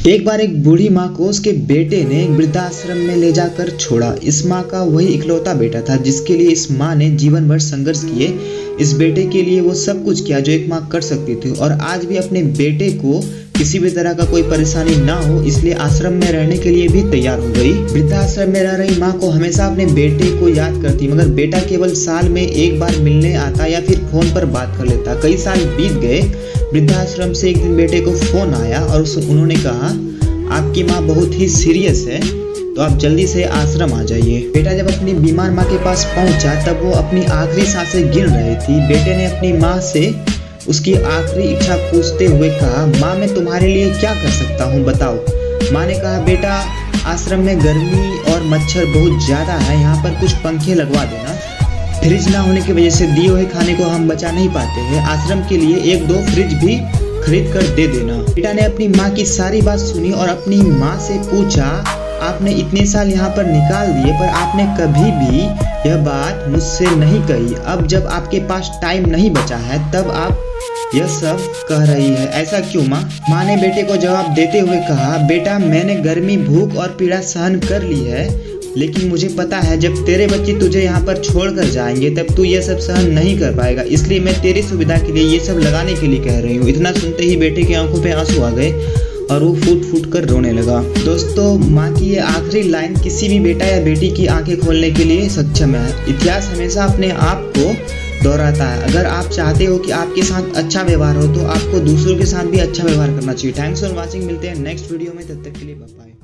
एक बार एक बूढ़ी माँ को उसके बेटे ने एक वृद्धाश्रम में ले जाकर छोड़ा। इस माँ का वही इकलौता बेटा था जिसके लिए इस माँ ने जीवन भर संघर्ष किए। इस बेटे के लिए वो सब कुछ किया जो एक माँ कर सकती थी, और आज भी अपने बेटे को किसी भी तरह का कोई परेशानी ना हो इसलिए आश्रम में रहने के लिए भी तैयार हो गई। वृद्धाश्रम में रह रही माँ को हमेशा अपने बेटे को याद करती, मगर बेटा केवल साल में एक बार मिलने आता या फिर फोन पर बात कर लेता। कई साल बीत गए। वृद्धाश्रम से एक दिन बेटे को फोन आया और उन्होंने कहा, आपकी माँ बहुत ही सीरियस है, तो आप जल्दी से आश्रम आ जाइए। बेटा जब अपनी बीमार माँ के पास पहुंचा तब वो अपनी आखिरी सांसें गिन रही थी। बेटे ने अपनी माँ से उसकी आखिरी इच्छा पूछते हुए कहा, माँ मैं तुम्हारे लिए क्या कर सकता हूँ बताओ। माँ ने कहा, बेटा आश्रम में गर्मी और मच्छर बहुत ज़्यादा है, यहाँ पर कुछ पंखे लगवा देना। फ्रिज ना होने की वजह से दिए हुए खाने को हम बचा नहीं पाते हैं, आश्रम के लिए 1-2 फ्रिज भी खरीद कर दे देना। बेटा ने अपनी माँ की सारी बात सुनी और अपनी माँ से पूछा, आपने इतने साल यहाँ पर निकाल दिए पर आपने कभी भी यह बात मुझसे नहीं कही। अब जब आपके पास टाइम नहीं बचा है तब आप यह सब कह रही है, ऐसा क्यों माँ? माँ ने बेटे को जवाब देते हुए कहा, बेटा मैंने गर्मी, भूख और पीड़ा सहन कर ली है, लेकिन मुझे पता है जब तेरे बच्चे तुझे यहाँ पर छोड़ कर जाएंगे तब तू ये सब सहन नहीं कर पाएगा, इसलिए मैं तेरी सुविधा के लिए ये सब लगाने के लिए कह रही हूँ। इतना सुनते ही बेटे की आंखों पे आंसू आ गए और वो फूट फूट कर रोने लगा। दोस्तों, माँ की ये आखिरी लाइन किसी भी बेटा या बेटी की आंखें खोलने के लिए सक्षम है। इतिहास हमेशा अपने आप को दोहराता है। अगर आप चाहते हो कि आपके साथ अच्छा व्यवहार हो तो आपको दूसरों के साथ भी अच्छा व्यवहार करना चाहिए। Thanks for watching. मिलते हैं नेक्स्ट वीडियो में, तब तक के लिए बाय बाय।